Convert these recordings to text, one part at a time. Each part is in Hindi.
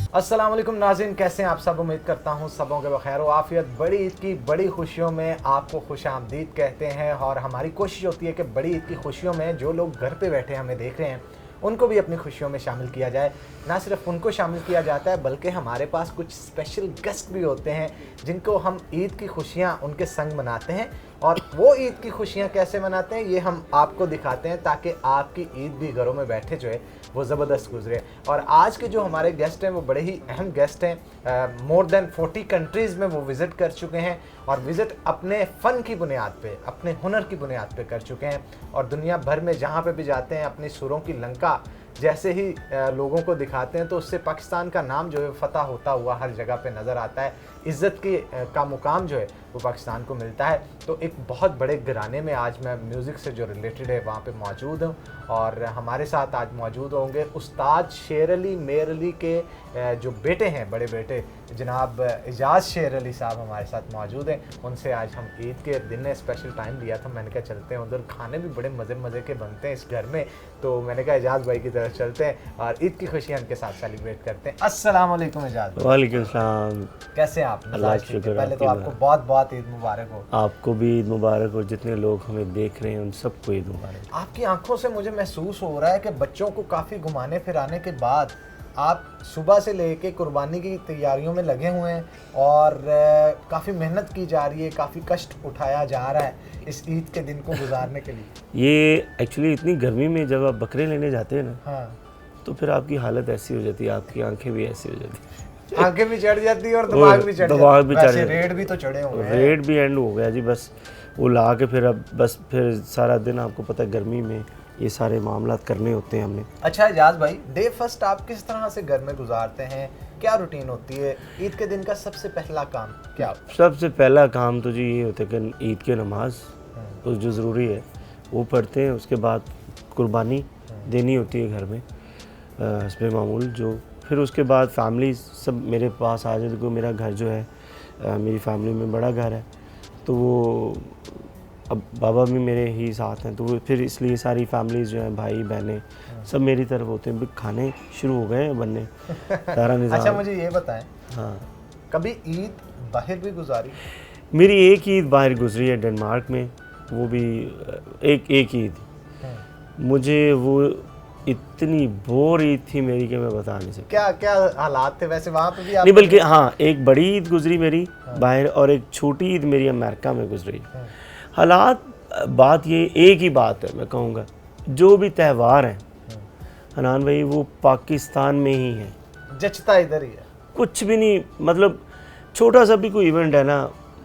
अस्सलाम वालेकुम नाज़रीन, कैसे हैं आप सब। उम्मीद करता हूं सबों के बखैर व आफियत। बड़ी ईद की बड़ी खुशियों में आपको खुश आमदीद कहते हैं और हमारी कोशिश होती है कि बड़ी ईद की खुशियों में जो लोग घर पे बैठे हमें देख रहे हैं उनको भी अपनी खुशियों में शामिल किया जाए। ना सिर्फ उनको शामिल किया जाता है बल्कि हमारे पास कुछ स्पेशल गेस्ट भी होते हैं जिनको हम ईद की खुशियां उनके संग मनाते हैं और वो ईद की खुशियां कैसे मनाते हैं ये हम आपको दिखाते हैं ताकि आपकी ईद भी घरों में बैठे जो है वो ज़बरदस्त गुजरे। और आज के जो हमारे गेस्ट हैं वो बड़े ही अहम गेस्ट हैं। मोर देन 40 कंट्रीज़ में वो विज़िट कर चुके हैं और विज़िट अपने फ़न की बुनियाद पे, अपने हुनर की बुनियाद पे कर चुके हैं और दुनिया भर में जहाँ पे भी जाते हैं अपनी सुरों की लंका जैसे ही लोगों को दिखाते हैं तो उससे पाकिस्तान का नाम जो है फतह होता हुआ हर जगह पे नज़र आता है। इज़्ज़त की का मुकाम जो है वो पाकिस्तान को मिलता है। तो एक बहुत बड़े घराने में आज मैं म्यूज़िक से जो रिलेटेड है वहाँ पे मौजूद हूँ और हमारे साथ आज मौजूद होंगे उस्ताद शेर अली मेर अली के जो बेटे हैं, बड़े बेटे जनाब एजाज़ शेर अली साहब हमारे साथ मौजूद हैं। उनसे आज हम ईद के दिन ने स्पेशल टाइम लिया था, मैंने कहा चलते हैं उधर, खाने भी बड़े मज़े मज़े के बनते हैं इस घर में, तो मैंने कहा एजाज़ भाई की तरफ चलते हैं और ईद की खुशियाँ उनके साथ सेलिब्रेट करते हैं। अस्सलाम वालेकुम एजाज़। वालेकुम सलाम। कैसे हैं आप? अल्लाह का शुक्र। पहले तो आपको बहुत बहुत ईद मुबारक हो। आपको भी ईद मुबारक हो, जितने लोग हमें देख रहे हैं उन सबको ईद मुबारक। आपकी आंखों से मुझे महसूस हो रहा है कि बच्चों को काफ़ी घुमाने फिराने के बाद आप सुबह से लेके कुर्बानी की तैयारियों में लगे हुए हैं और काफ़ी मेहनत की जा रही है, काफ़ी कष्ट उठाया जा रहा है इस ईद के दिन को गुजारने के लिए। ये एक्चुअली इतनी गर्मी में जब आप बकरे लेने जाते हैं ना, हाँ, तो फिर आपकी हालत ऐसी हो जाती है, आपकी आंखें भी ऐसी हो जाती है, आंखें भी चढ़ जाती है और दिमाग भी चढ़ जाता है। रेट भी तो चढ़े हुए हैं। रेट भी एंड हो गया जी, बस वो ला के फिर अब बस फिर सारा दिन आपको पता है गर्मी में ये सारे मामलात करने होते हैं हमने। अच्छा एजाज़ भाई, डे फर्स्ट आप किस तरह से घर में गुजारते हैं, क्या रूटीन होती है ईद के दिन का? सबसे पहला काम क्या? सबसे पहला काम तो जी ये होता है कि ईद की नमाज तो जो ज़रूरी है वो पढ़ते हैं, उसके बाद कुर्बानी देनी होती है घर में हस्बे मामूल जो, फिर उसके बाद फैमिली सब मेरे पास आ जाए। देखो मेरा घर जो है मेरी फैमिली में बड़ा घर है, तो वो अब बाबा भी मेरे ही साथ हैं, तो वो फिर इसलिए सारी फैमिलीज जो हैं, भाई बहनें सब मेरी तरफ होते हैं। खाने शुरू हो गए हैं बनने सारा निज़ाम। अच्छा मुझे ये बताएं, हाँ, कभी ईद बाहर भी गुजारी? मेरी एक ईद बाहर गुजरी है डेनमार्क में, वो भी एक ईद। मुझे वो इतनी बोर ईद थी मेरी कि मैं बता नहीं सकता। क्या क्या हालात थे वैसे वहाँ पे भी आप? नहीं, बल्कि हाँ, एक बड़ी ईद गुजरी मेरी बाहर और एक छोटी ईद मेरी अमेरिका में गुजरी। हालात, बात ये एक ही बात है, मैं कहूँगा जो भी त्यौहार हैं हनान भाई वो पाकिस्तान में ही है, जचता इधर ही है, कुछ भी नहीं। मतलब छोटा सा भी कोई इवेंट है ना,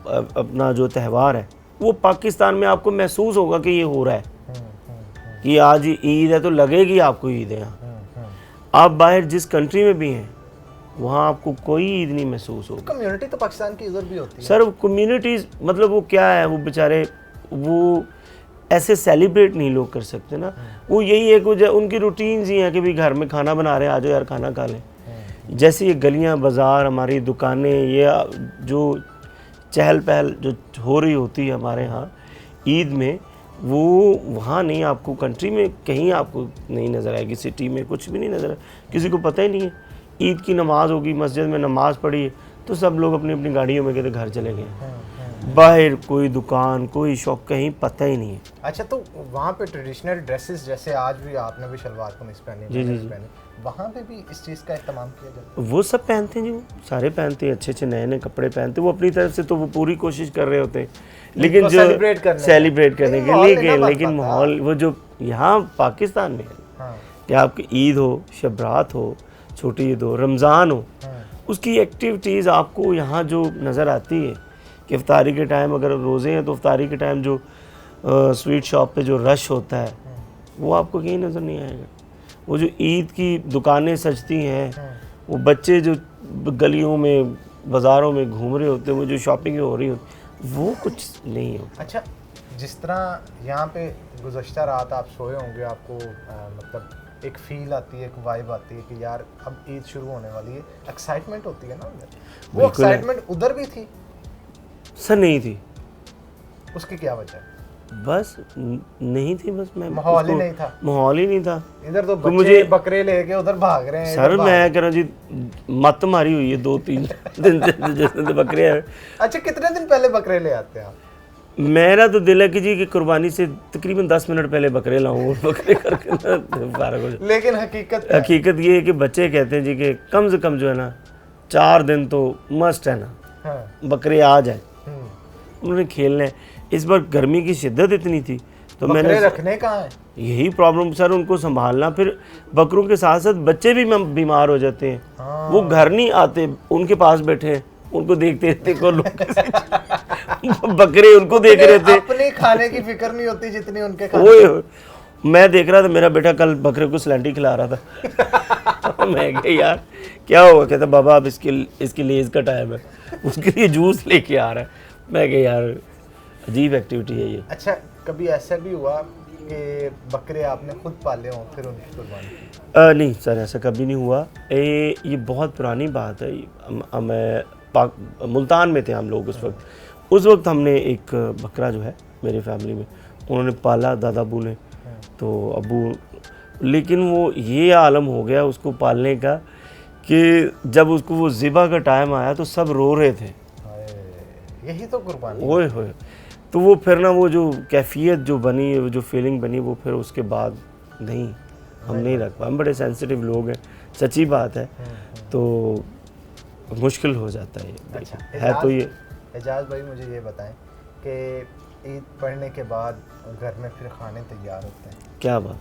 अपना जो त्यौहार है वो पाकिस्तान में आपको महसूस होगा कि ये हो रहा है कि आज ईद है तो लगेगी आपको ईद है। यहाँ आप बाहर जिस कंट्री में भी हैं वहाँ आपको कोई ईद नहीं महसूस होगी। कम्युनिटी तो पाकिस्तान की इधर भी होती है सर, कम्युनिटीज़ मतलब वो क्या है, वो बेचारे वो ऐसे सेलिब्रेट नहीं लोग कर सकते ना। वो यही है कि उनकी रूटीन्स ही हैं कि भी घर में खाना बना रहे, आ जाओ यार खाना खा लें। जैसे ये गलियां बाज़ार, हमारी दुकानें, ये जो चहल पहल जो हो रही होती है हमारे यहाँ ईद में, वो वहाँ नहीं, आपको कंट्री में कहीं आपको नहीं नज़र आएगी। सिटी में कुछ भी नहीं नज़र आए, किसी को पता ही नहीं है। ईद की नमाज़ होगी, मस्जिद में नमाज़ पढ़ी तो सब लोग अपनी अपनी गाड़ियों में कहते घर चले गए, बाहर कोई दुकान कोई शॉप कहीं पता ही नहीं है। अच्छा, तो वहाँ पे ट्रेडिशनल ड्रेसेस जैसे आज भी आपने भी शलवार कमीज पहनी, जी, वहाँ पे भी इस चीज़ का इस्तेमाल किया जाता है? वो सब पहनते हैं जी, वो सारे पहनते हैं, अच्छे अच्छे नए नए कपड़े पहनते हैं। वो अपनी तरफ से तो वो पूरी कोशिश कर रहे होते हैं, लेकिन जो सेलिब्रेट करने के लिए, लेकिन माहौल वो जो यहाँ पाकिस्तान में है कि आपकी ईद हो, शबरात हो, छोटी ईद हो, रमज़ान हो, उसकी एक्टिविटीज़ आपको यहाँ जो नज़र आती है कि इफ्तारी के टाइम, अगर रोज़े हैं तो इफ्तारी के टाइम जो स्वीट शॉप पे जो रश होता है वो आपको कहीं नज़र नहीं आएगा। वो जो ईद की दुकानें सजती हैं, वो बच्चे जो गलियों में बाज़ारों में घूम रहे होते हैं, वो जो शॉपिंग हो रही होती, वो कुछ नहीं हो। अच्छा, जिस तरह यहाँ पे गुज़श्ता रात आप सोए होंगे, आपको मतलब एक फील आती है, एक वाइब आती है कि यार अब ईद शुरू होने वाली है, एक्साइटमेंट होती है ना उधर, वो एक्साइटमेंट उधर भी थी? सर नहीं थी। उसकी क्या वजह है? बस नहीं थी, बस मैं माहौल ही नहीं था। माहौल ही नहीं था। इधर तो बच्चे बकरे लेके उधर भाग रहे हैं। सर मैं कह रहा जी मत मारी हुई है 2-3 दिन से जैसे तो बकरे हैं। अच्छा कितने दिन पहले बकरे ले आते हैं आप? मेरा तो दिल है कि जी कि कुर्बानी से तकरीबन 10 मिनट पहले बकरे लाऊं और बकरे करके ना फारग हो जाऊं। लेकिन हकीकत ये है कि बच्चे कहते हैं जी कि कम से कम जो है ना 4 दिन तो मस्ट है ना। हाँ। बकरे आ जाए, उन्होंने खेलना है। इस बार गर्मी की शिद्दत इतनी थी तो मैंने रखने कहाँ है? यही प्रॉब्लम सर, उनको संभालना, फिर बकरों के साथ साथ बच्चे भी बीमार हो जाते हैं। हाँ। वो घर नहीं आते, उनके पास बैठे हैं, उनको देखते रहते को लोग बकरे उनको देख रहे थे। अपने खाने की फिक्र नहीं होती जितनी उनके खाने। मैं देख रहा था, मेरा बेटा कल बकरे को स्लैंटी खिला रहा था। मैं कहा यार क्या हुआ? कहता बाबा अब इसकी लेज का टाइम है, उसके लिए जूस लेके आ रहा है। मैं कहा यार अजीब एक्टिविटी है ये। अच्छा कभी ऐसा भी हुआ कि बकरे आपने खुद पाले हों फिर उनकी कुर्बानी? नहीं सर, ऐसा कभी नहीं हुआ। ये बहुत पुरानी बात है। मैं मुल्तान में थे हम लोग उस वक्त हमने एक बकरा जो है मेरे फैमिली में उन्होंने पाला, दादा अबू ने, तो अबू, लेकिन वो ये आलम हो गया उसको पालने का कि जब उसको वो ज़िबा का टाइम आया तो सब रो रहे थे। यही तो कुर्बानी। ओए होए, तो वो फिर ना वो जो कैफियत जो बनी, जो फीलिंग बनी, वो फिर उसके बाद नहीं, हम नहीं रख पाए। हम बड़े सेंसिटिव लोग हैं, सच्ची बात है, तो मुश्किल हो जाता है ये। अच्छा, है तो ये। एजाज भाई मुझे ये बताएं कि ईद पढ़ने के बाद घर में फिर खाने तैयार होते हैं। क्या बात?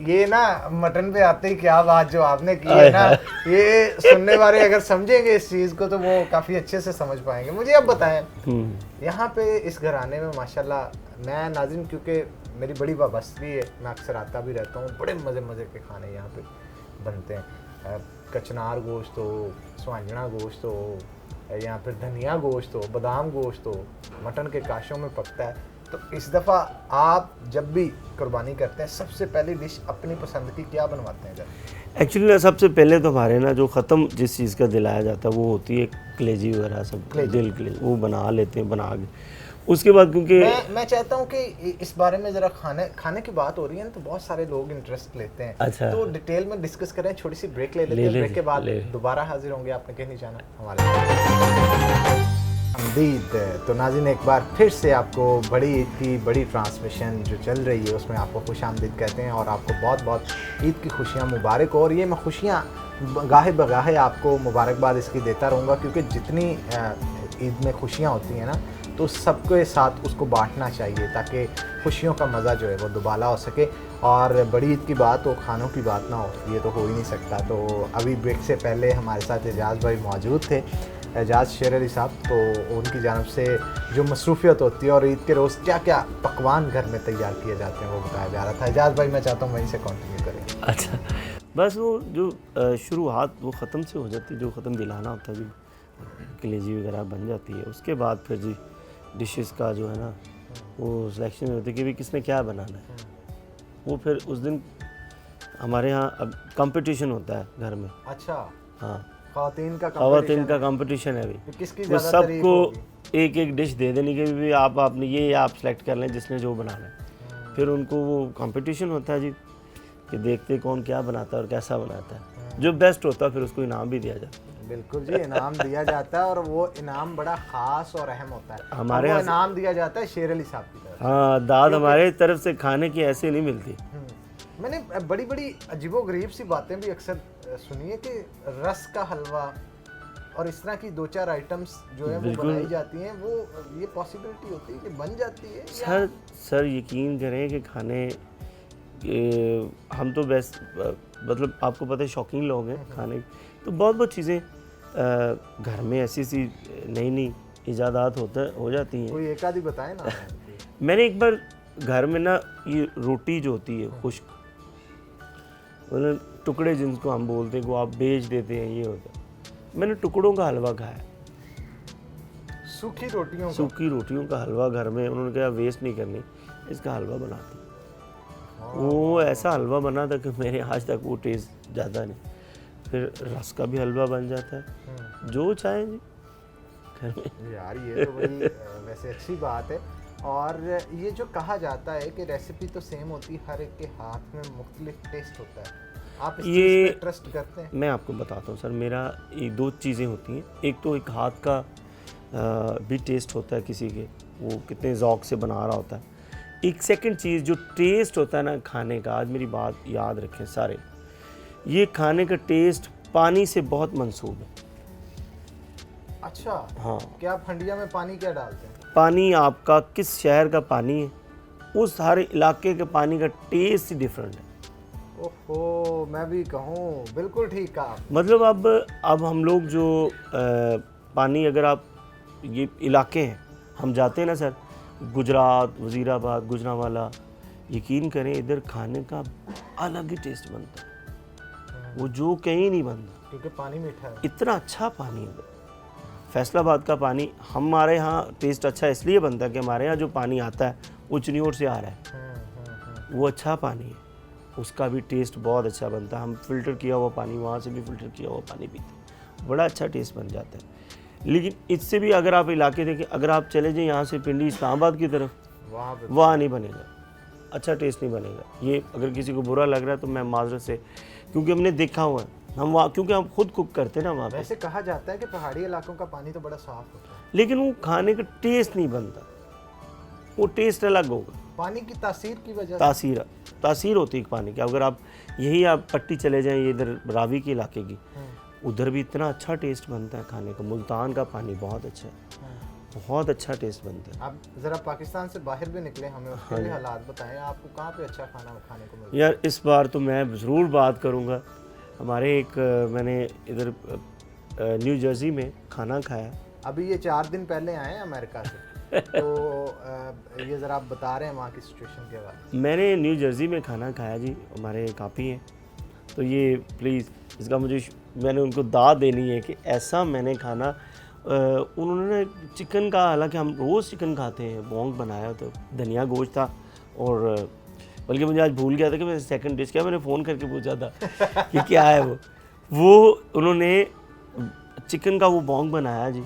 ये ना मटन पे आते ही क्या बात जो आपने की है ना, ये सुनने वाले अगर समझेंगे इस चीज़ को तो वो काफ़ी अच्छे से समझ पाएंगे। मुझे अब बताएं, यहाँ पे इस घराने में माशाल्लाह, मैं नाज़रीन क्योंकि मेरी बड़ी वाबस्तगी है, मैं अक्सर आता भी रहता हूँ, बड़े मज़े के खाने यहाँ पे बनते हैं। कचनार गोश्त हो, स्वांजना गोश्त हो, या फिर धनिया गोश्त हो, बादाम गोश्त हो, मटन के काशों में पकता है। तो इस दफ़ा आप जब भी कुर्बानी करते हैं सबसे पहली डिश अपनी पसंद की क्या बनवाते हैं? एक्चुअली ना सबसे पहले तो हमारे ना जो ख़त्म जिस चीज़ का दिलाया जाता है वो होती है कलेजी वगैरह, सब दिल कलेजी वो बना लेते हैं, बना के उसके बाद, क्योंकि मैं चाहता हूँ कि इस बारे में ज़रा खाने की बात हो रही है ना, तो बहुत सारे लोग इंटरेस्ट लेते हैं। अच्छा, तो डिटेल में डिस्कस करें, छोटी सी ब्रेक ले लेते हैं, ब्रेक के बाद दोबारा हाजिर होंगे। आपने कहीं नहीं जाना हमारे तो नाज़रीन एक बार फिर से आपको बड़ी ईद की बड़ी ट्रांसमिशन जो चल रही है उसमें आपको खुश आमदीद कहते हैं और आपको बहुत बहुत ईद की खुशियाँ मुबारक हो। और ये मैं खुशियाँ गाहे बगाहे आपको मुबारकबाद इसकी देता रहूँगा, क्योंकि जितनी ईद में खुशियाँ होती हैं ना तो सबके साथ उसको बांटना चाहिए ताकि खुशियों का मज़ा जो है वो दुबाला हो सके। और बड़ी ईद की बात हो, खानों की बात ना हो, ये तो हो ही नहीं सकता। तो अभी ब्रेक से पहले हमारे साथ एजाज भाई मौजूद थे, एजाज शेर अली साहब। तो उनकी जानब से जो मसरूफियत होती है और ईद के रोज़ क्या क्या पकवान घर में तैयार किए जाते हैं वो बताया जा रहा था। एजाज भाई मैं चाहता हूँ वहीं से कंटिन्यू करें। अच्छा, बस वो जो शुरुआत वो ख़त्म से हो जाती है, जो ख़त्म दिलाना होता है, जो कलेजी वगैरह बन जाती है, उसके बाद फिर जी डिशेस का जो है ना वो सिलेक्शन होती है कि भी किसने क्या बनाना है। वो फिर उस दिन हमारे यहाँ अब कंपटीशन होता है घर में। अच्छा, हाँ, ख़वातीन का कंपटीशन है अभी। किसकी वो सबको एक एक डिश दे देनी कि भी आपने ये आप सेलेक्ट कर लें जिसने जो बनाना है। फिर उनको वो कंपटीशन होता है जी कि देखते कौन क्या बनाता है और कैसा बनाता है। जो बेस्ट होता है फिर उसको इनाम भी दिया जाता है। बिल्कुल जी, इनाम दिया जाता है और वो इनाम बड़ा ख़ास और अहम होता है। हमारे यहाँ इनाम दिया जाता है शेर अली साहब की तरफ। हाँ, दाद हमारे तरफ से खाने की ऐसे नहीं मिलती। मैंने बड़ी बड़ी अजीबोगरीब सी बातें भी अक्सर सुनी है कि रस का हलवा और इस तरह की 2-4 आइटम्स जो है वो बनाई जाती हैं, वो ये पॉसिबिलिटी होती है कि बन जाती है? सर यकीन करें कि खाने हम तो बेस्ट मतलब आपको पता है शौकीन लोग हैं खाने, तो बहुत चीज़ें घर में ऐसी नई इजादात हो जाती हैं। कोई एक आधी बताएं ना। मैंने एक बार घर में ना ये रोटी जो होती है खुश्क, मतलब टुकड़े जिनको हम बोलते हैं, वो आप बेच देते हैं, ये होता है। मैंने टुकड़ों का हलवा खाया, सूखी रोटियों का हलवा घर में। उन्होंने कहा वेस्ट नहीं करनी, इसका हलवा बनाते। वो ऐसा हलवा बना था कि मेरे आज तक वो टेस्ट ज़्यादा नहीं। फिर रस का भी हलवा बन जाता है, जो चाहें जी घर में। यार ये तो बड़ी वैसे अच्छी बात है। और ये जो कहा जाता है कि रेसिपी तो सेम होती, हर एक के हाथ में मुख्तलिफ टेस्ट होता है, आप इस चीज़ पे ट्रस्ट करते हैं? मैं आपको बताता हूँ सर, मेरा ये दो चीज़ें होती हैं। एक तो एक हाथ का भी टेस्ट होता है किसी के, वो कितने ज़ौक़ से बना रहा होता है। एक सेकंड चीज़ जो टेस्ट होता है ना खाने का, आज मेरी बात याद रखें सारे, ये खाने का टेस्ट पानी से बहुत मंसूब है। अच्छा, हाँ। क्या आप हंडिया में पानी क्या डालते हैं? पानी आपका किस शहर का पानी है, उस हर इलाके के पानी का टेस्ट ही डिफरेंट है। ओहो, मैं भी कहूँ बिल्कुल ठीक कहा। मतलब अब हम लोग जो पानी, अगर आप ये इलाके हैं, हम जाते हैं ना सर, गुजरात, वज़ीराबाद, गुजरांवाला, यकीन करें इधर खाने का अलग ही टेस्ट बनता है, वो जो कहीं नहीं बनता, क्योंकि पानी मीठा है। इतना अच्छा पानी है। फैसलाबाद का पानी हमारे यहाँ टेस्ट अच्छा इसलिए बनता है कि हमारे यहाँ जो पानी आता है वो चिन्योट से आ रहा है, वो अच्छा पानी है, उसका भी टेस्ट बहुत अच्छा बनता है। हम फ़िल्टर किया हुआ पानी, वहाँ से भी फ़िल्टर किया हुआ पानी पीते हैं, बड़ा अच्छा टेस्ट बन जाता है। लेकिन इससे भी अगर आप इलाके देखें, अगर आप चले जाएँ यहाँ से पिंडी इस्लामाबाद की तरफ, वहाँ नहीं बनेगा, अच्छा टेस्ट नहीं बनेगा। ये अगर किसी को बुरा लग रहा है तो मैं माजरत से, क्योंकि हमने देखा हुआ है, हम वहाँ, क्योंकि हम खुद कुक करते हैं ना वहाँ पे। वैसे कहा जाता है कि पहाड़ी इलाकों का पानी तो बड़ा साफ होता है, लेकिन वो खाने का टेस्ट नहीं बनता, वो टेस्ट अलग होगा। पानी की तासीर की वजह से। तासीर होती है पानी की। अगर आप आप पट्टी चले जाएं, ये इधर रावी के इलाके की, उधर भी इतना अच्छा टेस्ट बनता है खाने का। मुल्तान का पानी बहुत अच्छा है, बहुत अच्छा टेस्ट बनता है। आप ज़रा पाकिस्तान से बाहर भी निकले, हमें उसके भी हालात बताएं, आपको कहाँ पे अच्छा खाना खाने को मिलता है? यार इस बार तो मैं ज़रूर बात करूँगा। हमारे मैंने इधर न्यू जर्सी में खाना खाया। अभी ये 4 दिन पहले आए हैं अमेरिका से, तो ये ज़रा आप बता रहे हैं वहाँ की सिचुएशन के बारे में। मैंने न्यू जर्सी में खाना खाया जी, हमारे काफ़ी हैं, तो ये प्लीज़ इसका मैंने उनको दाद देनी है कि ऐसा मैंने खाना, उन्होंने चिकन का, हालांकि हम रोज़ चिकन खाते हैं, बोंग बनाया तो धनिया गोश्त था, और बल्कि मुझे आज भूल गया था कि मैं सेकंड डिश क्या, मैंने फ़ोन करके पूछा था कि क्या है वो उन्होंने चिकन का वो बोंग बनाया जी।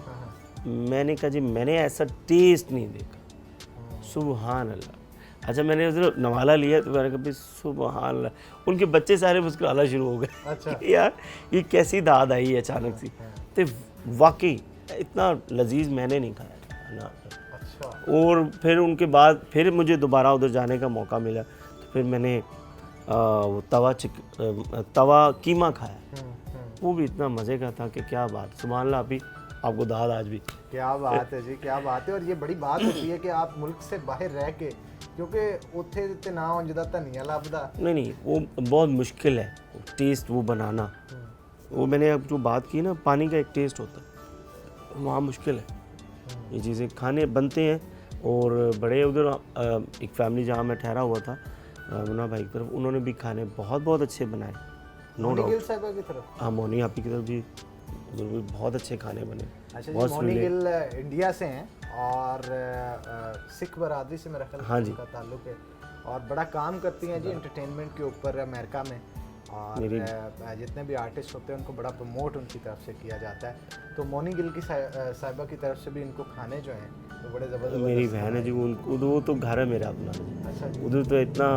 मैंने कहा जी मैंने ऐसा टेस्ट नहीं देखा, सुभान अल्लाह। अच्छा, मैंने उधर नवाला लिया तो मैंने कहा भाई सुभान अल्लाह, उनके बच्चे सारे मुस्कुराना शुरू हो गए। अच्छा। यार ये कैसी दाद आई है अचानक सी, तो वाकई इतना लजीज मैंने नहीं खाया ना। अच्छा। और फिर उनके बाद फिर मुझे दोबारा उधर जाने का मौका मिला, तो फिर मैंने वो तवा कीमा खाया, वो भी इतना मज़े का था कि क्या बात, सुभान अल्लाह। अभी आपको दाद आज भी। क्या बात है जी, क्या बात है। और ये बड़ी बात होती है कि आप मुल्क से बाहर रह के, क्योंकि उत्थे ते ना जिदा धनिया लभदा नहीं, वो बहुत मुश्किल है टेस्ट वो बनाना। वो मैंने अब जो बात की ना, पानी का एक टेस्ट होता है, वहाँ मुश्किल है। ये चीज़ें खाने बनते हैं। और बड़े उधर एक फैमिली जहाँ मैं ठहरा हुआ था, मुन्ना भाई की तरफ, उन्होंने भी खाने बहुत अच्छे बनाए, नो डाउट। गिल साहिबा की तरफ, हाँ, मोनी आपी की तरफ भी उधर भी बहुत अच्छे खाने बने। अच्छा जी, मोनी गिल इंडिया से हैं और सिख बरादरी से मेरा ख्याल हाँ जी का ताल्लुक है, और बड़ा काम करती हैं जी एंटरटेनमेंट के ऊपर अमेरिका में। और जितने भी आर्टिस्ट होते हैं उनको बड़ा प्रमोट उनकी तरफ से किया जाता है। तो मोनी गिल की साहिबा की तरफ से भी इनको खाने जो हैं तो बड़े ज़बरदस्त। मेरी बहन है जी, वो तो घर है मेरा अपना। अच्छा जी। उधर तो इतना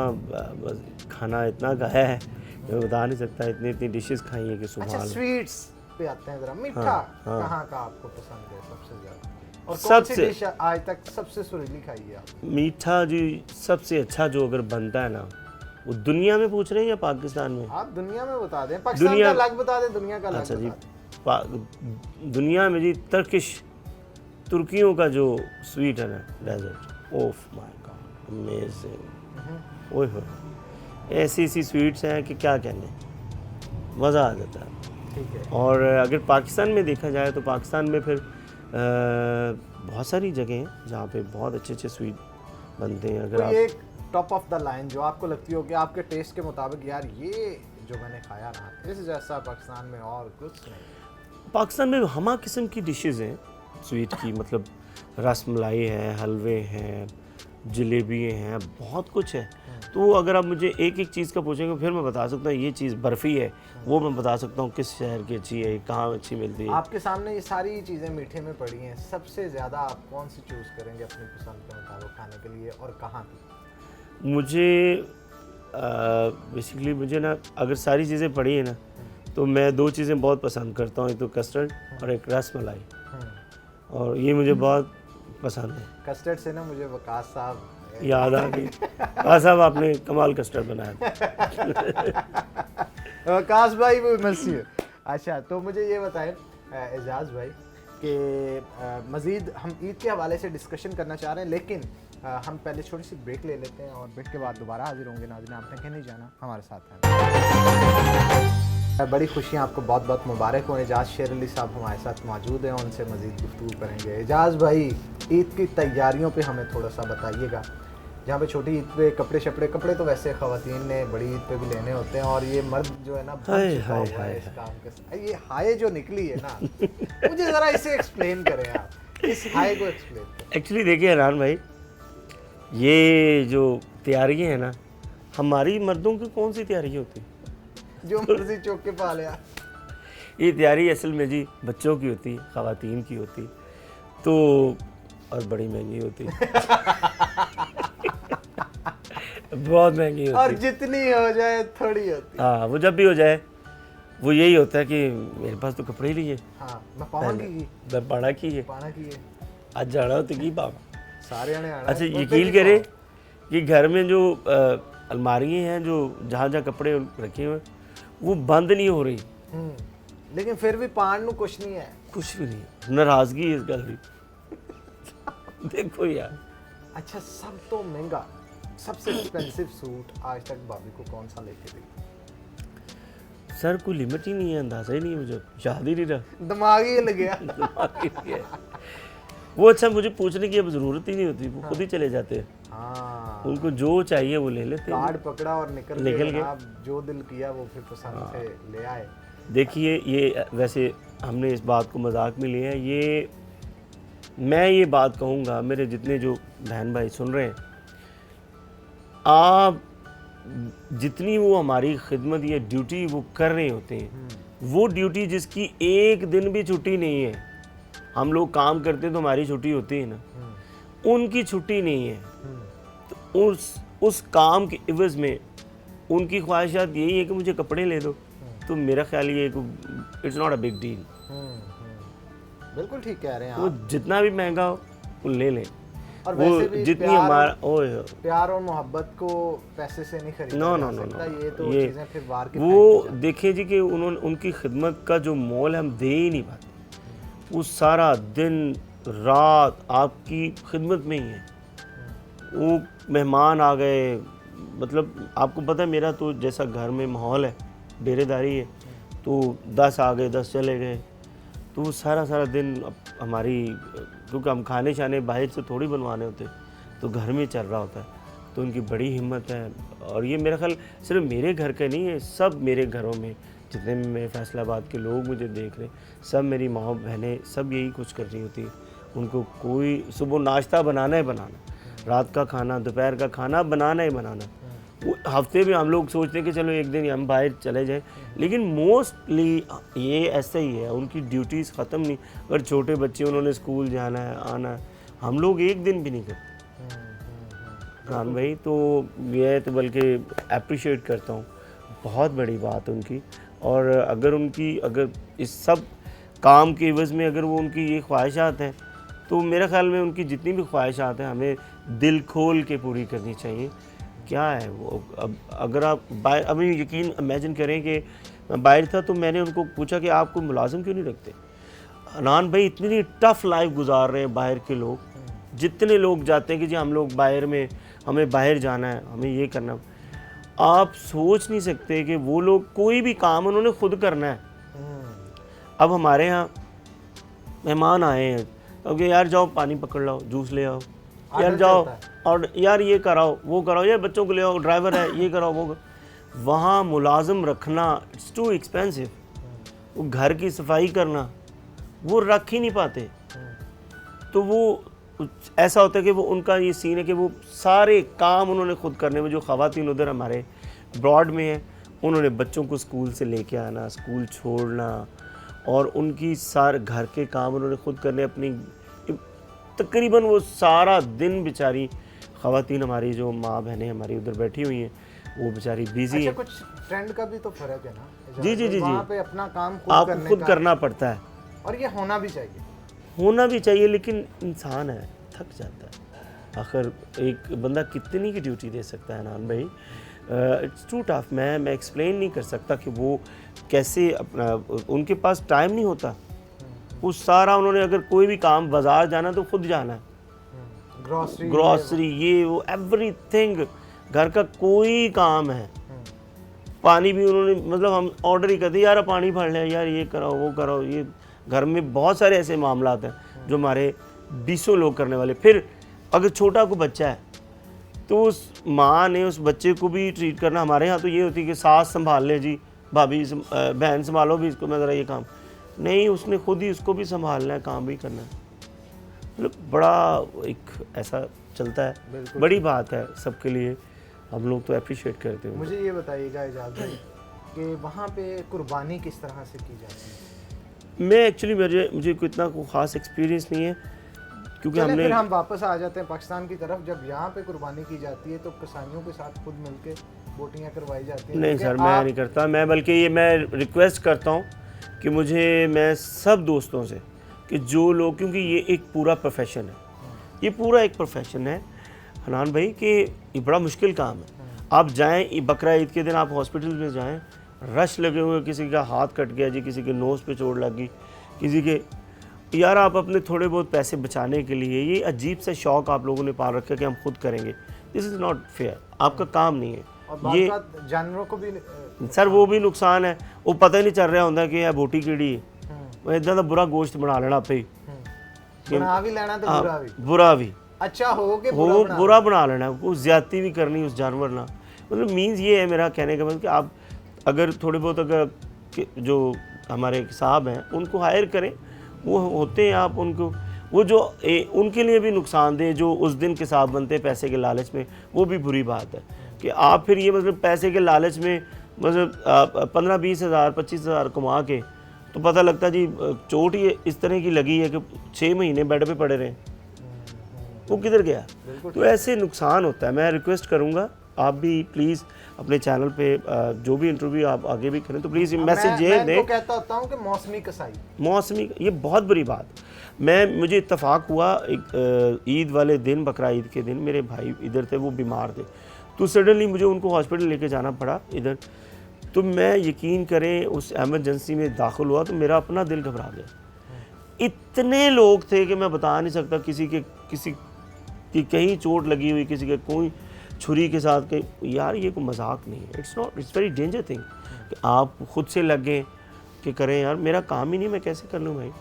खाना इतना खाया है, मैं बता नहीं सकता, इतनी डिशेस खाई है कि सुभान अच्छा, अल्लाह। स्वीट्स पे आते हैं ज़रा, मीठा कहाँ का आपको पसंद है सबसे ज़्यादा, और कौन सी डिश आज तक सबसे सुरीली खाई है आप? मीठा जी सबसे अच्छा जो अगर बनता है ना, वो दुनिया में पूछ रहे हैं या पाकिस्तान में? आप दुनिया में बता दें, पाकिस्तान का अलग बता दें, दुनिया का अलग। अच्छा जी, दुनिया में जी तुर्कियों का जो स्वीट है ना, dessert, oh my god, amazing. ओए हो, ऐसी स्वीट्स हैं कि क्या कहने, मज़ा आ जाता है। ठीक है। और अगर पाकिस्तान में देखा जाए तो पाकिस्तान में फिर बहुत सारी जगह हैं जहाँ पे बहुत अच्छे स्वीट बनते हैं। अगर आप एक टॉप ऑफ द लाइन जो आपको लगती हो कि आपके टेस्ट के मुताबिक, यार ये जो मैंने खाया ना, इस जैसा पाकिस्तान में और कुछ नहीं। पाकिस्तान में हमा किस्म की डिशेज़ हैं स्वीट की, मतलब रस मलाई है, हलवे हैं, जलेबी हैं, बहुत कुछ है। तो अगर आप मुझे एक एक चीज़ का पूछेंगे फिर मैं बता सकता हूँ ये चीज़ बर्फ़ी है, वो मैं बता सकता हूँ किस शहर की अच्छी है, कहाँ अच्छी मिलती है। आपके सामने ये सारी चीज़ें मीठे में पड़ी हैं, सबसे ज़्यादा आप कौन सी चूज़ करेंगे अपनी पसंद के मुताबिक खाने के लिए और कहाँ की? मुझे बेसिकली मुझे ना अगर सारी चीज़ें पड़ी हैं ना तो मैं 2 चीज़ें बहुत पसंद करता हूँ, एक तो कस्टर्ड और एक रस मलाई, और ये मुझे बहुत पसंद है। कस्टर्ड से ना मुझे वकास साहब याद आ गई। वकास साहब आपने कमाल कस्टर्ड बनाया था। वकास भाई वो मर्सी है। अच्छा, तो मुझे ये बताएं एजाज भाई कि मज़ीद हम ईद के हवाले से डिस्कशन करना चाह रहे हैं, लेकिन हम पहले छोटी सी ब्रेक ले लेते हैं और ब्रेक के बाद दोबारा हाजिर होंगे। नाज़रीन, आपने कहीं नहीं जाना, हमारे साथ हैं। बड़ी खुशियाँ, आपको बहुत बहुत मुबारक हो। एजाज शेर अली साहब हमारे साथ मौजूद हैं, उनसे मज़ीद गुफ्तगू करेंगे। एजाज भाई, ईद की तैयारियों पे हमें थोड़ा सा बताइएगा। जहाँ पे छोटी ईद पे कपड़े तो वैसे ख़वातीन ने बड़ी ईद पे भी लेने होते हैं, और ये मर्द जो है ना हाय इस काम के साथ। ये हाय जो निकली है ना, मुझे ज़रा इसे एक्सप्लेन करें आप, इस हाय को एक्सप्लेन करें। एक्चुअली देखिए हरान भाई, ये जो तैयारी है ना, हमारी मर्दों की कौन सी तैयारी होती, जो मर्जी चौक के पा लिया। ये तैयारी असल में जी बच्चों की होती, ख़वातीन की होती, तो और बड़ी महंगी होती। बहुत महंगी होती, और जितनी हो जाए थोड़ी होती। हाँ, वो जब भी हो जाए वो यही होता है कि मेरे पास तो कपड़े ही नहीं है। हाँ, मैं पाऊंगी मैं पाना की है, आज जाना हो तो की पावा सारे आने आना। अच्छा, यकीन करे कि घर में जो अलमारियाँ हैं जो जहाँ जहाँ कपड़े रखे हुए वो बंद नहीं हो रही, लेकिन फिर भी पान नु कुछ नहीं है, कुछ भी नहीं, नाराजगी है इस गल की। देखो यार। अच्छा, सब तो महंगा, सबसे एक्सपेंसिव सूट आज तक भाभी को कौन सा लेके दी? सर कोई लिमिट ही नहीं है, अंदाजा ही नहीं है, मुझे याद ही नहीं रहा, दिमाग ही लग गया। दिमाग ही लग गया। वो अच्छा, मुझे पूछने की अब जरूरत ही नहीं होती, वो खुद ही चले जाते हैं। हाँ, उनको जो चाहिए वो ले लेते हैं, कार्ड पकड़ा और निकल गए। आप जो दिल किया वो फिर पसंद से ले आए। देखिए, ये वैसे हमने इस बात को मजाक में लिया है, ये मैं ये बात कहूँगा, मेरे जितने जो बहन भाई सुन रहे हैं, आप जितनी वो हमारी खिदमत या ड्यूटी वो कर रहे होते हैं, वो ड्यूटी जिसकी एक दिन भी छुट्टी नहीं है, हम लोग काम करते हैं तो हमारी छुट्टी होती है ना, उनकी छुट्टी नहीं है, तो उस काम के इवज़ में उनकी ख्वाहिशात यही है कि मुझे कपड़े ले दो, तो मेरा ख्याल ये it's not a big deal. बिल्कुल ठीक कह रहे हैं वो आप। जितना भी महंगा हो वो ले लें, और वो वैसे भी जितनी हमारा प्यार और मोहब्बत को पैसे से नहीं खरीदा जा सकता। ये तो चीज़ें फिर बाहर के वो देखिए जी कि उन्होंने उनकी खिदमत का जो मोल हम दे ही नहीं पाते, वो सारा दिन रात आपकी खिदमत में ही है। वो मेहमान आ गए, मतलब आपको पता है मेरा तो जैसा घर में माहौल है, डेरेदारी है, तो 10 आ गए 10 चले गए, तो वो सारा दिन हमारी, क्योंकि हम खाने शाने बाहर से थोड़ी बनवाने होते, तो घर में चल रहा होता है, तो उनकी बड़ी हिम्मत है। और ये मेरा ख्याल सिर्फ मेरे घर का नहीं है, सब मेरे घरों में जितने भी मेरे फैसलाबाद के लोग मुझे देख रहे, सब मेरी माँ बहनें सब यही कुछ कर रही होती है। उनको कोई सुबह नाश्ता बनाना है बनाना, रात का खाना दोपहर का खाना बनाना ही बनाना। वो हफ्ते में हम लोग सोचते हैं कि चलो एक दिन हम बाहर चले जाएं, लेकिन मोस्टली ये ऐसा ही है, उनकी ड्यूटीज़ ख़त्म नहीं। अगर छोटे बच्चे उन्होंने स्कूल जाना है आना है, हम लोग एक दिन भी नहीं करते खान भाई, तो ये तो बल्कि अप्रिशिएट करता हूँ, बहुत बड़ी बात है उनकी। और अगर इस सब काम के एवज़ में अगर वो उनकी ये ख्वाहिशात हैं, तो मेरे ख्याल में उनकी जितनी भी ख्वाहिशात हैं हमें दिल खोल के पूरी करनी चाहिए। क्या है वो, अब अगर आप बाहर, अभी यकीन इमेजिन करें कि मैं बाहर था तो मैंने उनको पूछा कि आपको मुलाजिम क्यों नहीं रखते। अनान भाई इतनी टफ़ लाइफ गुजार रहे हैं बाहर के लोग, जितने लोग जाते हैं कि जी हम लोग बाहर में, हमें बाहर जाना है, हमें ये करना, आप सोच नहीं सकते कि वो लोग कोई भी काम उन्होंने खुद करना है। अब हमारे यहाँ मेहमान आए हैं, अब यार जाओ पानी पकड़ लाओ, जूस ले आओ, यार जाओ, और यार ये कराओ वो कराओ, यार बच्चों को ले आओ, ड्राइवर है ये कराओ वो कराओ। वहाँ मुलाजिम रखना इट्स टू एक्सपेंसिव। वो घर की सफाई करना वो रख ही नहीं पाते, तो वो ऐसा होता है कि वो उनका ये सीन है कि वो सारे काम उन्होंने खुद करने में, जो ख़वातीन उधर हमारे ब्रॉड में है, उन्होंने बच्चों को स्कूल से लेके आना, स्कूल छोड़ना, और उनकी सारे घर के काम उन्होंने खुद करने अपनी, तकरीबन वो सारा दिन बेचारी ख़वातीन हमारी जो माँ बहनें हमारी उधर बैठी हुई हैं, वो बेचारी बिजी है। कुछ ट्रेंड का भी तो फर्क है ना। जी जी जी जी, वहाँ पे अपना काम आपको खुद करना पड़ता है, और ये होना भी चाहिए, लेकिन इंसान है, थक जाता है। आखिर एक बंदा कितनी की ड्यूटी दे सकता है नान भाई, इट्स टू टफ। मैं एक्सप्लेन नहीं कर सकता कि वो कैसे अपना, उनके पास टाइम नहीं होता, वो सारा उन्होंने अगर कोई भी काम बाजार जाना तो खुद जाना है, ग्रॉसरी ये वो एवरीथिंग, घर का कोई काम है, पानी भी उन्होंने, मतलब हम ऑर्डर ही करते यार पानी भर लें, यार ये कराओ वो कराओ, ये घर में बहुत सारे ऐसे मामलात हैं जो हमारे 20 लोग करने वाले। फिर अगर छोटा को बच्चा है तो उस माँ ने उस बच्चे को भी ट्रीट करना, हमारे यहाँ तो ये होती है कि सास संभाल ले जी, भाभी बहन संभालो भी इसको, मैं ज़रा ये काम नहीं, उसने खुद ही उसको भी संभालना है, काम भी करना है। मतलब बड़ा एक ऐसा चलता है, बड़ी बात है सबके लिए, हम लोग तो अप्रिशिएट करते हैं। मुझे ये बताइएगा एजाज भाई कि वहाँ पे कुर्बानी किस तरह से की जाती है? मैं एक्चुअली मुझे कोई इतना ख़ास एक्सपीरियंस नहीं है, क्योंकि हमने, फिर हम वापस आ जाते हैं पाकिस्तान की तरफ। जब यहाँ पे कुर्बानी की जाती है तो किसानियों के साथ खुद मिलके बोटियाँ करवाई जाती हैं? नहीं सर, मैं नहीं करता, मैं बल्कि ये मैं रिक्वेस्ट करता हूँ कि मैं सब दोस्तों से कि जो लोग, क्योंकि ये एक पूरा प्रोफेशन है, ये पूरा एक प्रोफेशन है हनान भाई, कि ये बड़ा मुश्किल काम है। आप जाएँ बकरा ईद के दिन, आप हॉस्पिटल में जाएँ, रश लगे हुए, किसी का हाथ कट गया जी, किसी के नोज़ पे चोट लगी, किसी के, यार आप अपने थोड़े बहुत पैसे बचाने के लिए ये अजीब सा शौक़ आप लोगों ने पाल रखा है कि हम खुद करेंगे। दिस इज़ नॉट फेयर, आपका काम नहीं है। और ये जानवरों को भी सर वो भी नुकसान है, वो पता ही नहीं चल रहा होता कि यह बोटी कीड़ी है, इतना तो बुरा गोश्त बना लेना पे ही, बना भी लेना तो बुरा भी अच्छा हो के बुरा बना लेना, वो ज्यादती भी करनी उस जानवर ना। मतलब मीन्स ये है मेरा कहने का मतलब कि आप अगर थोड़े बहुत, अगर जो हमारे साहब हैं उनको हायर करें, वो होते हैं, आप उनको वो जो उनके लिए भी नुकसानदेह, जो उस दिन के साहब बनते हैं पैसे के लालच में, वो भी बुरी बात है कि आप फिर ये मतलब पैसे के लालच में मतलब 15-20 हज़ार 25 हज़ार कमा के, तो पता लगता जी चोट ही इस तरह की लगी है कि 6 महीने बेड पे पड़े रहे, वो किधर गया। तो ऐसे नुकसान होता है। मैं रिक्वेस्ट करूँगा आप भी प्लीज़ अपने चैनल पे जो भी इंटरव्यू आप आगे भी करें तो प्लीज़ मैसेज ये दें। मैं कहता होता हूँ कि मौसमी कसाई, मौसमी, ये बहुत बुरी बात। मुझे इत्तफाक हुआ एक ईद वाले दिन, बकरा ईद के दिन, मेरे भाई इधर थे, वो बीमार थे, तो सडनली मुझे उनको हॉस्पिटल लेके जाना पड़ा इधर। तो मैं यकीन करें उस एमरजेंसी में दाखिल हुआ तो मेरा अपना दिल घबरा गया। इतने लोग थे कि मैं बता नहीं सकता, किसी की कहीं चोट लगी हुई, किसी के कोई छुरी के साथ के। यार ये कोई मजाक नहीं है, इट्स वेरी डेंजर थिंग कि आप खुद से लगे कि करें, यार मेरा काम ही नहीं, मैं कैसे कर लूँ भाई।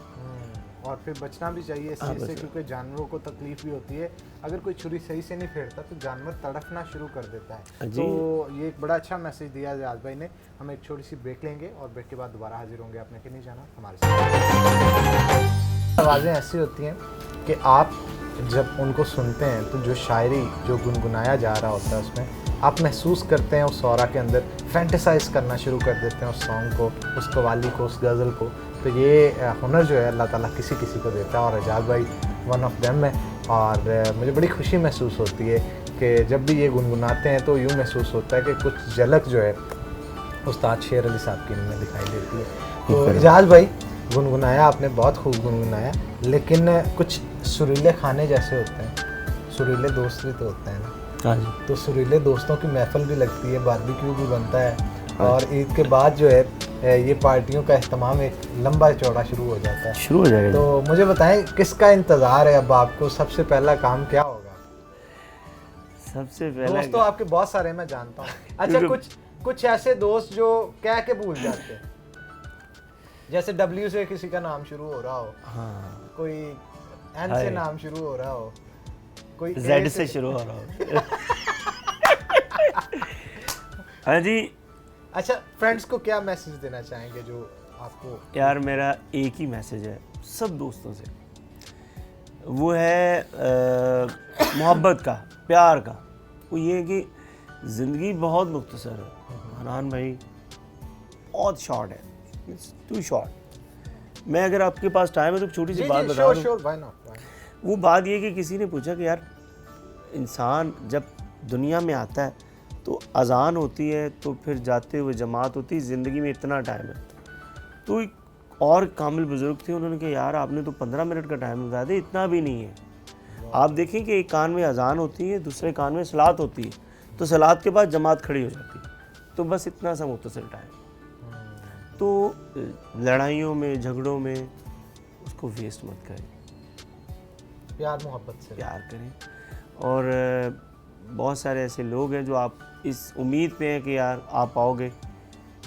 और फिर बचना भी चाहिए इस चीज़ से, क्योंकि जानवरों को तकलीफ भी होती है। अगर कोई छुरी सही से नहीं फेरता तो जानवर तड़फना शुरू कर देता है। तो ये एक बड़ा अच्छा मैसेज दिया एजाज भाई ने। हम एक छोटी सी ब्रेक लेंगे और ब्रेक के बाद दोबारा हाजिर होंगे। आपने कि नहीं जाना हमारे साथ। आवाज़ें ऐसी होती हैं कि आप जब उनको सुनते हैं तो जो शायरी जो गुनगुनाया जा रहा होता है उसमें आप महसूस करते हैं उस सौरा के अंदर, फैंटेसाइज करना शुरू कर देते हैं उस सॉन्ग को, उस कवाली को, उस गज़ल को। तो ये हुनर जो है अल्लाह ताला किसी किसी को देता है और एजाज भाई वन ऑफ देम है। और मुझे बड़ी खुशी महसूस होती है कि जब भी ये गुनगुनाते हैं तो यूँ महसूस होता है कि कुछ झलक जो है उस्ताद शेर अली साहब की इनमें दिखाई देती है। तो एजाज भाई गुनगुनाया आपने, बहुत खूब गुनगुनाया, लेकिन कुछ सुरीले खाने जैसे होते हैं, सुरीले दोस्त भी तो होते हैं ना। तो सुरीले दोस्तों की महफिल भी लगती है, बारबेक्यू भी बनता है और ईद के बाद जो है ये पार्टियों का इख्तिमाम एक लंबा चौड़ा शुरू हो जाता है, शुरू हो जाएगा। तो मुझे बताएं किसका इंतज़ार है अब आपको? सबसे पहला काम क्या होगा? सबसे पहला दोस्त तो आपके बहुत सारे मैं जानता हूँ। अच्छा कुछ ऐसे दोस्त जो कह के भूल जाते हैं, जैसे W से किसी का नाम शुरू हो रहा हो, हाँ। कोई N से नाम शुरू हो रहा हो, कोई Z से शुरू हो रहा हो। हाँ जी। अच्छा, फ्रेंड्स को क्या मैसेज देना चाहेंगे जो आपको? यार मेरा एक ही मैसेज है सब दोस्तों से वो है मोहब्बत का, प्यार का। वो ये है कि ज़िंदगी बहुत मुख्तसर है हनान भाई, बहुत शॉर्ट है, इट्स टू शॉर्ट। मैं अगर आपके पास टाइम है तो छोटी सी बात बता दूं। वो बात ये कि किसी ने पूछा कि यार इंसान जब दुनिया में आता है तो अजान होती है, तो फिर जाते हुए जमात होती है, ज़िंदगी में इतना टाइम है। तो एक और कामिल बुज़ुर्ग थे, उन्होंने कहा यार आपने तो 15 मिनट का टाइम बता दिया, इतना भी नहीं है। आप देखें कि एक कान में अजान होती है, दूसरे कान में सलात होती है, तो सलात के बाद जमात खड़ी हो जाती है, तो बस इतना सा मुख्तसर टाइम। तो लड़ाइयों में, झगड़ों में उसको वेस्ट मत करें, प्यार मोहब्बत से प्यार करें। और बहुत सारे ऐसे लोग हैं जो आप इस उम्मीद पे हैं कि यार आप आओगे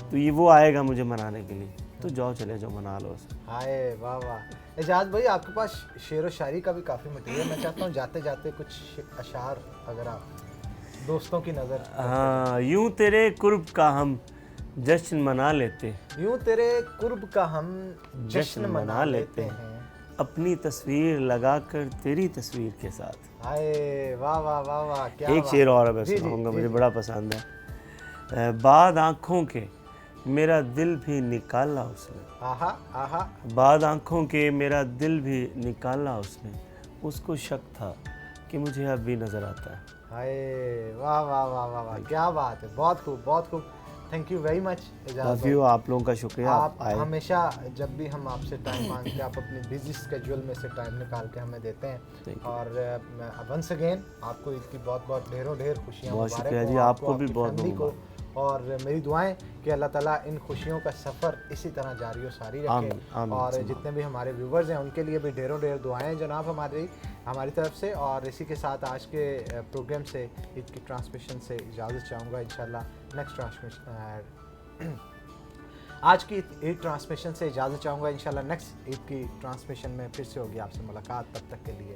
तो ये वो आएगा मुझे मनाने के लिए, तो जाओ चले जाओ मना लो उसे। हाय वाह वाह। एजाज भाई आपके पास शेर व शायरी का भी काफ़ी मटेरियल, मैं चाहता हूँ जाते जाते कुछ अशार अगर आप दोस्तों की नज़र। हाँ, यूं तेरे कुर्ब का हम जश्न मना लेते, यूं तेरे कुर्ब का हम जश्न मना लेते हैं, अपनी तस्वीर लगाकर तेरी तस्वीर के साथ। हाय वाह वाह वाह वाह, क्या एक शेर और मैं सुनाऊंगा, मुझे बड़ा पसंद है। बाद आँखों के मेरा दिल भी निकाला उसने, आहा आहा, बाद आँखों के मेरा दिल भी निकाला उसने, उसको शक था कि मुझे अब भी नज़र आता है। हाय वाह वाह वाह वाह वाह, क्या बात है, बहुत खूब बहुत खूब। Thank you very much Ejaz भाई, आप लोगों का शुक्रिया। आप हमेशा जब भी हम आपसे टाइम मांगते हैं आप अपनी बिजी स्केड्यूल में से टाइम निकाल के हमें देते हैं। और वंस अगेन आपको इसकी बहुत बहुत ढेरों ढेर खुशियाँ मुबारक हो, आपको भी बहुत बहुत। और मेरी दुआएं कि अल्लाह ताला इन खुशियों का सफ़र इसी तरह जारी और सारी रखे। और जितने भी हमारे व्यूवर्स हैं उनके लिए भी ढेरों ढेर दुआएं जनाब हमारी तरफ से। और इसी के साथ आज के प्रोग्राम से ईद की ट्रांसमिशन से इजाज़त चाहूँगा। इंशाल्लाह नेक्स्ट ट्रांसमिशन आज की ईद ट्रांसमिशन से इजाज़त चाहूँगा। इंशाल्लाह नेक्स्ट ईद की ट्रांसमिशन में फिर से होगी आपसे मुलाकात, तब तक के लिए।